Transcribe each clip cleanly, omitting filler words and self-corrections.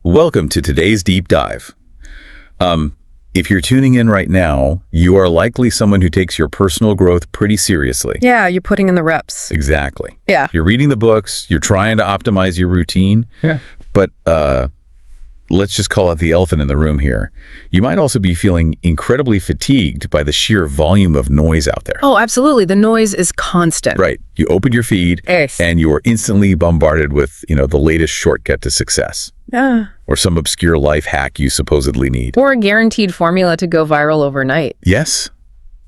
Welcome to today's deep dive. If you're tuning in right now, you are likely someone who takes your personal growth pretty seriously. Yeah, you're putting in the reps. Exactly. Yeah. You're reading the books, you're trying to optimize your routine. Yeah. But let's just call it the elephant in the room here. You might also be feeling incredibly fatigued by the sheer volume of noise out there. Oh, absolutely. The noise is constant. Right. You open your feed and you are instantly bombarded with, the latest shortcut to success. Yeah. Or some obscure life hack you supposedly need. Or a guaranteed formula to go viral overnight. Yes.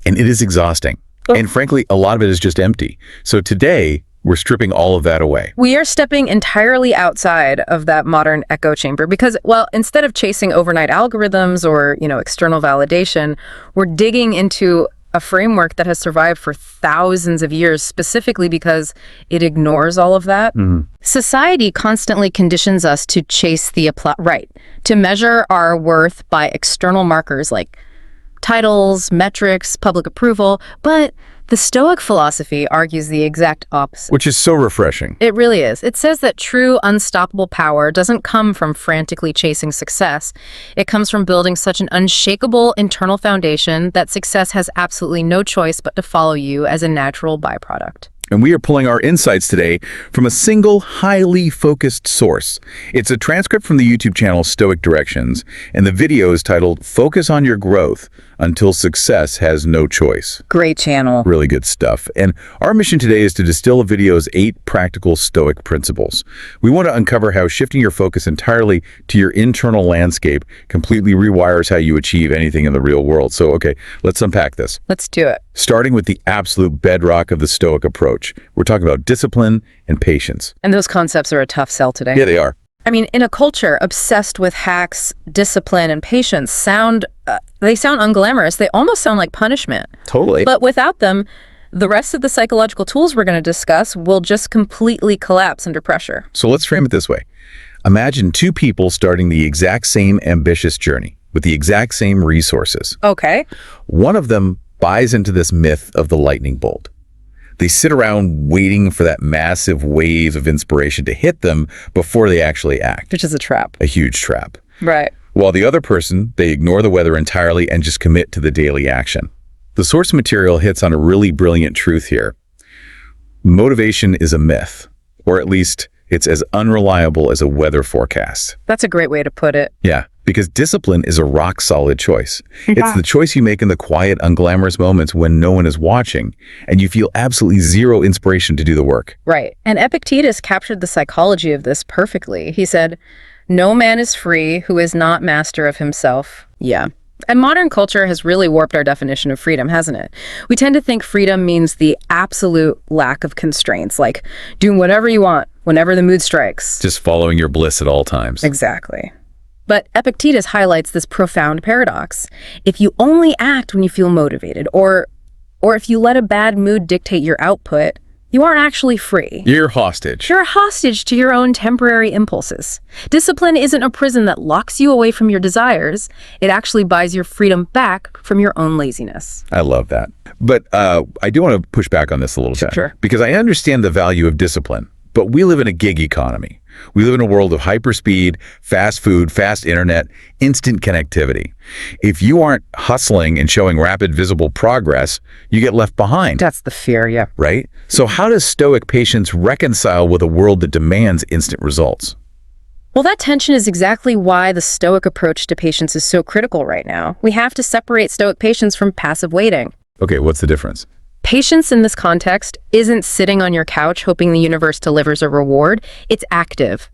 And it is exhausting. Oh. And frankly, a lot of it is just empty. So today, we're stripping all of that away. We are stepping entirely outside of that modern echo chamber because, well, instead of chasing overnight algorithms or, external validation, we're digging into a framework that has survived for thousands of years, specifically because it ignores all of that. Society constantly conditions us to chase the to measure our worth by external markers like titles, metrics, public approval, but the Stoic philosophy argues the exact opposite. Which is so refreshing. It really is. It says that true, unstoppable power doesn't come from frantically chasing success. It comes from building such an unshakable internal foundation that success has absolutely no choice but to follow you as a natural byproduct. And we are pulling our insights today from a single, highly focused source. It's a transcript from the YouTube channel Stoic Directions, and the video is titled Focus on Your Growth Until Success Has No Choice. Great channel. Really good stuff. And our mission today is to distill the video's 8 practical Stoic principles. We want to uncover how shifting your focus entirely to your internal landscape completely rewires how you achieve anything in the real world. So, okay, let's unpack this. Let's do it. Starting with the absolute bedrock of the Stoic approach. We're talking about discipline and patience. And those concepts are a tough sell today. Yeah, they are. I mean, in a culture obsessed with hacks, discipline, and patience, they sound unglamorous. They almost sound like punishment. Totally. But without them, the rest of the psychological tools we're going to discuss will just completely collapse under pressure. So let's frame it this way. Imagine 2 people starting the exact same ambitious journey with the exact same resources. Okay. One of them buys into this myth of the lightning bolt. They sit around waiting for that massive wave of inspiration to hit them before they actually act. Which is a trap. A huge trap. Right. While the other person, they ignore the weather entirely and just commit to the daily action. The source material hits on a really brilliant truth here. Motivation is a myth, or at least it's as unreliable as a weather forecast. That's a great way to put it. Yeah, because discipline is a rock-solid choice. It's the choice you make in the quiet, unglamorous moments when no one is watching, and you feel absolutely zero inspiration to do the work. Right. And Epictetus captured the psychology of this perfectly. He said, "No man is free who is not master of himself." Yeah. And modern culture has really warped our definition of freedom, hasn't it? We tend to think freedom means the absolute lack of constraints, like doing whatever you want, whenever the mood strikes. Just following your bliss at all times. Exactly. But Epictetus highlights this profound paradox. If you only act when you feel motivated, or if you let a bad mood dictate your output, you aren't actually free. You're hostage. You're a hostage to your own temporary impulses. Discipline isn't a prison that locks you away from your desires. It actually buys your freedom back from your own laziness. I love that. But I do want to push back on this a little bit. Sure. Because I understand the value of discipline, but we live in a gig economy. We live in a world of hyperspeed, fast food, fast internet, instant connectivity. If you aren't hustling and showing rapid, visible progress, you get left behind. That's the fear, yeah. Right? So how does Stoic patience reconcile with a world that demands instant results? Well, that tension is exactly why the Stoic approach to patience is so critical right now. We have to separate Stoic patience from passive waiting. Okay, what's the difference? Patience in this context isn't sitting on your couch hoping the universe delivers a reward. It's active.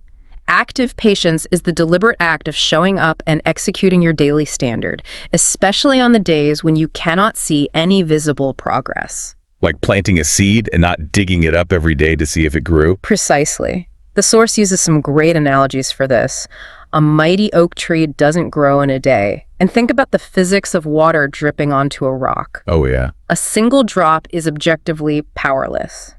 Active patience is the deliberate act of showing up and executing your daily standard, especially on the days when you cannot see any visible progress. Like planting a seed and not digging it up every day to see if it grew? Precisely. The source uses some great analogies for this. A mighty oak tree doesn't grow in a day. And think about the physics of water dripping onto a rock. Oh, yeah. A single drop is objectively powerless.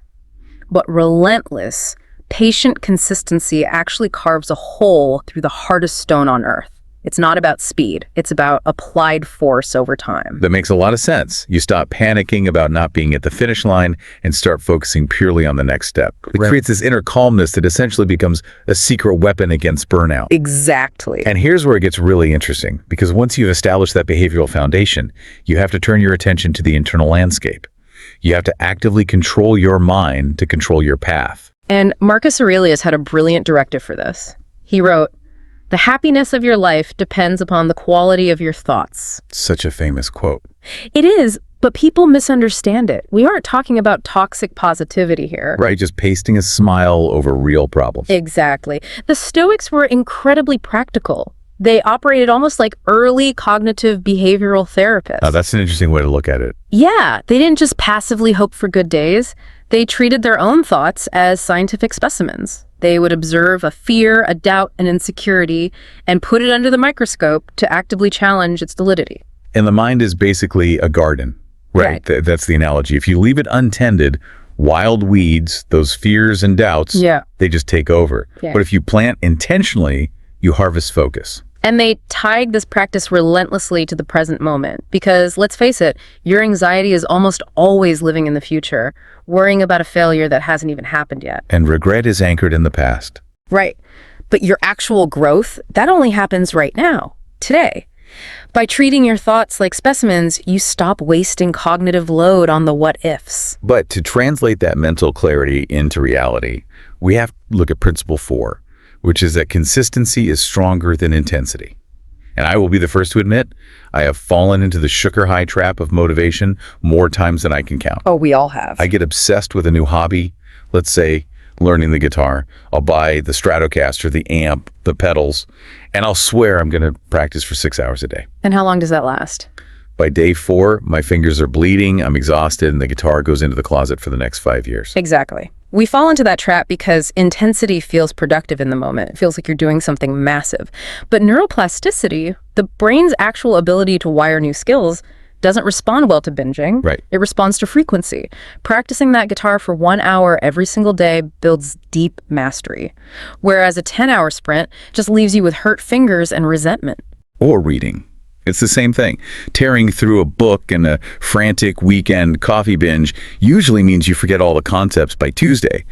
But relentless, patient consistency actually carves a hole through the hardest stone on earth. It's not about speed. It's about applied force over time. That makes a lot of sense. You stop panicking about not being at the finish line and start focusing purely on the next step. It creates this inner calmness that essentially becomes a secret weapon against burnout. Exactly. And here's where it gets really interesting, because once you've established that behavioral foundation, you have to turn your attention to the internal landscape. You have to actively control your mind to control your path. And Marcus Aurelius had a brilliant directive for this. He wrote, "The happiness of your life depends upon the quality of your thoughts." Such a famous quote. It is, but people misunderstand it. We aren't talking about toxic positivity here. Right, just pasting a smile over real problems. Exactly. The Stoics were incredibly practical. They operated almost like early cognitive behavioral therapists. Now, that's an interesting way to look at it. Yeah, they didn't just passively hope for good days. They treated their own thoughts as scientific specimens. They would observe a fear, a doubt, an insecurity, and put it under the microscope to actively challenge its validity. And the mind is basically a garden, right? That's the analogy. If you leave it untended, wild weeds, those fears and doubts, they just take over. But if you plant intentionally, you harvest focus. And they tied this practice relentlessly to the present moment because, let's face it, your anxiety is almost always living in the future, worrying about a failure that hasn't even happened yet. And regret is anchored in the past. Right. But your actual growth, that only happens right now, today. By treating your thoughts like specimens, you stop wasting cognitive load on the what-ifs. But to translate that mental clarity into reality, we have to look at principle 4. Which is that consistency is stronger than intensity. And I will be the first to admit, I have fallen into the sugar high trap of motivation more times than I can count. Oh, we all have. I get obsessed with a new hobby, let's say learning the guitar. I'll buy the Stratocaster, the amp, the pedals, and I'll swear I'm going to practice for 6 hours a day. And how long does that last? By day 4, my fingers are bleeding, I'm exhausted, and the guitar goes into the closet for the next 5 years. Exactly. We fall into that trap because intensity feels productive in the moment. It feels like you're doing something massive. But neuroplasticity, the brain's actual ability to wire new skills, doesn't respond well to binging. Right. It responds to frequency. Practicing that guitar for 1 hour every single day builds deep mastery. Whereas a 10-hour sprint just leaves you with hurt fingers and resentment. Or reading. It's the same thing. Tearing through a book and a frantic weekend coffee binge usually means you forget all the concepts by Tuesday.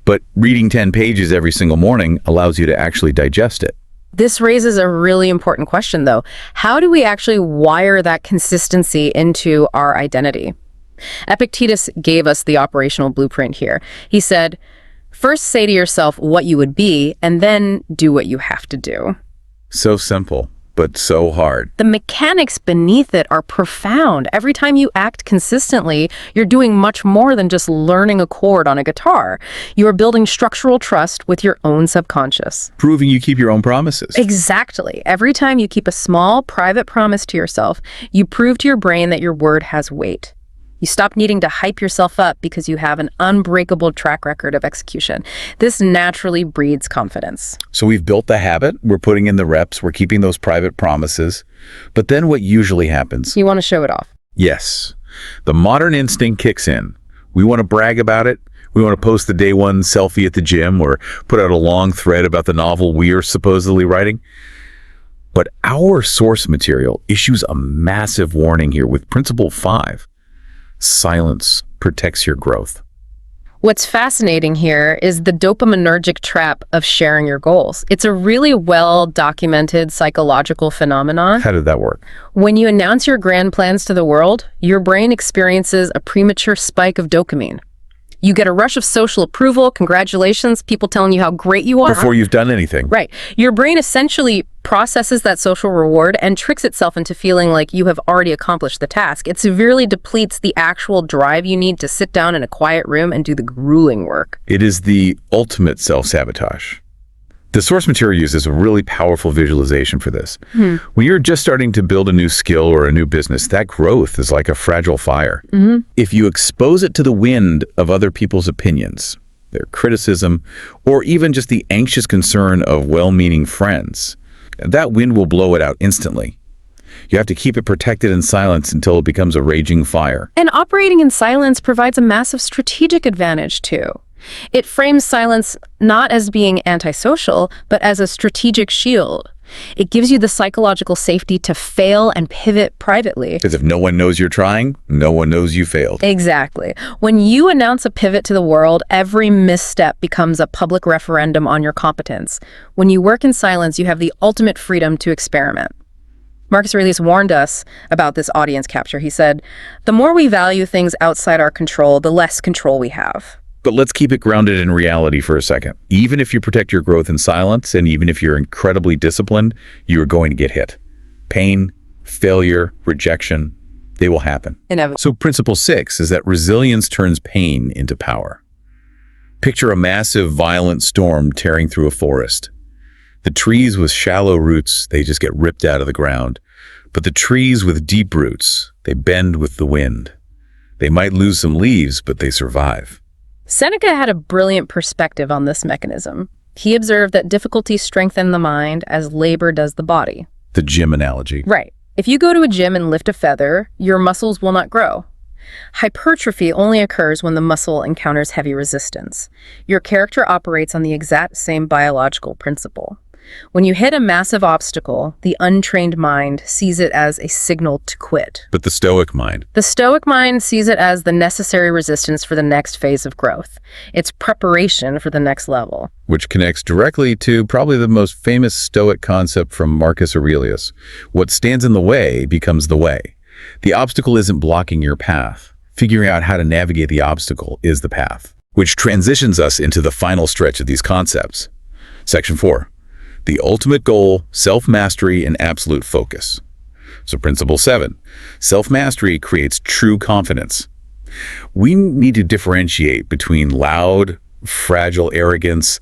But reading 10 pages every single morning allows you to actually digest it. This raises a really important question, though. How do we actually wire that consistency into our identity? Epictetus gave us the operational blueprint here. He said, first say to yourself what you would be, and then do what you have to do. So simple, but so hard. The mechanics beneath it are profound. Every time you act consistently, you're doing much more than just learning a chord on a guitar. You are building structural trust with your own subconscious. Proving you keep your own promises. Exactly. Every time you keep a small, private promise to yourself, you prove to your brain that your word has weight. You stop needing to hype yourself up because you have an unbreakable track record of execution. This naturally breeds confidence. So we've built the habit, we're putting in the reps, we're keeping those private promises. But then what usually happens? You want to show it off. Yes. The modern instinct kicks in. We want to brag about it. We want to post the day one selfie at the gym or put out a long thread about the novel we are supposedly writing. But our source material issues a massive warning here with Principle 5. Silence protects your growth. What's fascinating here is the dopaminergic trap of sharing your goals. It's a really well-documented psychological phenomenon. How did that work? When you announce your grand plans to the world, your brain experiences a premature spike of dopamine. You get a rush of social approval, congratulations, people telling you how great you are. Before you've done anything. Right. Your brain essentially processes that social reward and tricks itself into feeling like you have already accomplished the task. It severely depletes the actual drive you need to sit down in a quiet room and do the grueling work. It is the ultimate self-sabotage. The source material uses a really powerful visualization for this. When you're just starting to build a new skill or a new business, that growth is like a fragile fire. If you expose it to the wind of other people's opinions, their criticism, or even just the anxious concern of well-meaning friends, that wind will blow it out instantly. You have to keep it protected in silence until it becomes a raging fire. And operating in silence provides a massive strategic advantage, too. It frames silence not as being antisocial, but as a strategic shield. It gives you the psychological safety to fail and pivot privately. Because if no one knows you're trying, no one knows you failed. Exactly. When you announce a pivot to the world, every misstep becomes a public referendum on your competence. When you work in silence, you have the ultimate freedom to experiment. Marcus Aurelius warned us about this audience capture. He said, "The more we value things outside our control, the less control we have." But let's keep it grounded in reality for a second. Even if you protect your growth in silence, and even if you're incredibly disciplined, you are going to get hit. Pain, failure, rejection, they will happen. Inevitable. So principle 6 is that resilience turns pain into power. Picture a massive, violent storm tearing through a forest. The trees with shallow roots, they just get ripped out of the ground. But the trees with deep roots, they bend with the wind. They might lose some leaves, but they survive. Seneca had a brilliant perspective on this mechanism. He observed that difficulty strengthens the mind as labor does the body. The gym analogy. Right. If you go to a gym and lift a feather, your muscles will not grow. Hypertrophy only occurs when the muscle encounters heavy resistance. Your character operates on the exact same biological principle. When you hit a massive obstacle, the untrained mind sees it as a signal to quit. But the Stoic mind. The Stoic mind sees it as the necessary resistance for the next phase of growth. It's preparation for the next level. Which connects directly to probably the most famous Stoic concept from Marcus Aurelius. What stands in the way becomes the way. The obstacle isn't blocking your path. Figuring out how to navigate the obstacle is the path. Which transitions us into the final stretch of these concepts. Section 4. The ultimate goal, self-mastery, and absolute focus. So principle 7, self-mastery creates true confidence. We need to differentiate between loud, fragile arrogance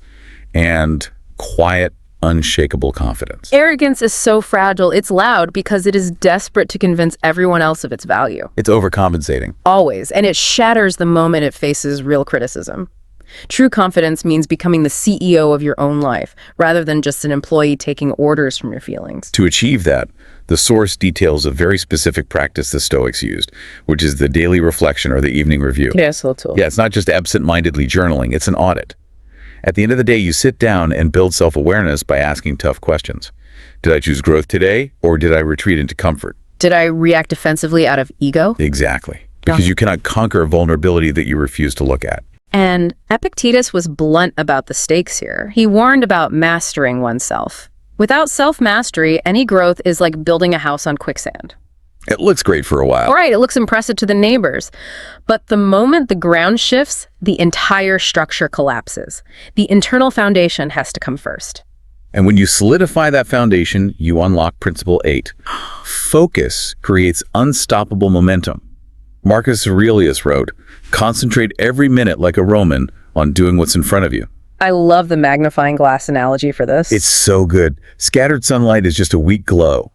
and quiet, unshakable confidence. Arrogance is so fragile, it's loud because it is desperate to convince everyone else of its value. It's overcompensating. Always, and it shatters the moment it faces real criticism. True confidence means becoming the CEO of your own life, rather than just an employee taking orders from your feelings. To achieve that, the source details a very specific practice the Stoics used, which is the daily reflection or the evening review. Yes, too. Yeah, it's not just absent-mindedly journaling, it's an audit. At the end of the day, you sit down and build self-awareness by asking tough questions. Did I choose growth today, or did I retreat into comfort? Did I react defensively out of ego? Exactly. Because you cannot conquer a vulnerability that you refuse to look at. And Epictetus was blunt about the stakes here. He warned about mastering oneself. Without self-mastery, any growth is like building a house on quicksand. It looks great for a while. All right, it looks impressive to the neighbors. But the moment the ground shifts, the entire structure collapses. The internal foundation has to come first. And when you solidify that foundation, you unlock principle 8. Focus creates unstoppable momentum. Marcus Aurelius wrote, "Concentrate every minute like a Roman on doing what's in front of you." I love the magnifying glass analogy for this. It's so good. Scattered sunlight is just a weak glow.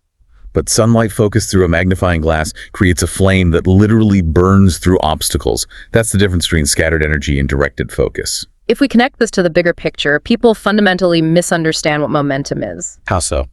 But sunlight focused through a magnifying glass creates a flame that literally burns through obstacles. That's the difference between scattered energy and directed focus. If we connect this to the bigger picture, people fundamentally misunderstand what momentum is. How so?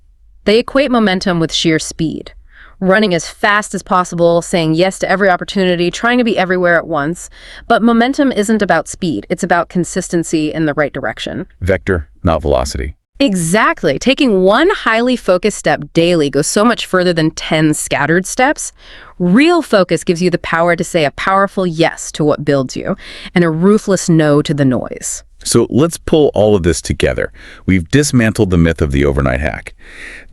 They equate momentum with sheer speed. Running as fast as possible, saying yes to every opportunity, trying to be everywhere at once. But momentum isn't about speed. It's about consistency in the right direction. Vector, not velocity. Exactly. Taking one highly focused step daily goes so much further than 10 scattered steps. Real focus gives you the power to say a powerful yes to what builds you and a ruthless no to the noise. So let's pull all of this together. We've dismantled the myth of the overnight hack.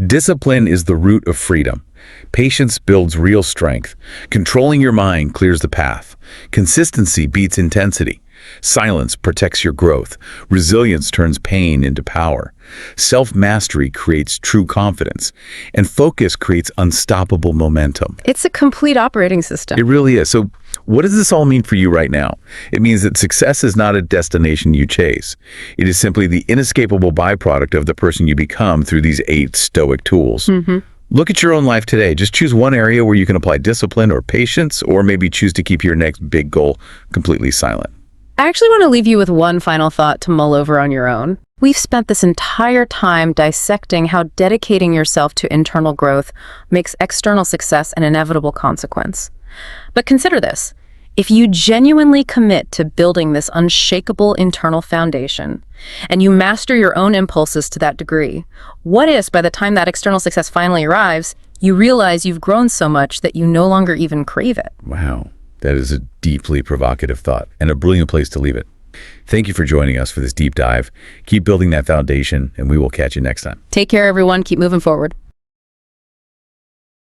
Discipline is the root of freedom. Patience builds real strength. Controlling your mind clears the path. Consistency beats intensity. Silence protects your growth. Resilience turns pain into power. Self-mastery creates true confidence. And focus creates unstoppable momentum. It's a complete operating system. It really is. So what does this all mean for you right now? It means that success is not a destination you chase. It is simply the inescapable byproduct of the person you become through these 8 Stoic tools. Look at your own life today. Just choose one area where you can apply discipline or patience, or maybe choose to keep your next big goal completely silent. I actually want to leave you with one final thought to mull over on your own. We've spent this entire time dissecting how dedicating yourself to internal growth makes external success an inevitable consequence. But consider this. If you genuinely commit to building this unshakable internal foundation, and you master your own impulses to that degree, what if by the time that external success finally arrives, you realize you've grown so much that you no longer even crave it? Wow, that is a deeply provocative thought and a brilliant place to leave it. Thank you for joining us for this deep dive. Keep building that foundation, and we will catch you next time. Take care, everyone. Keep moving forward.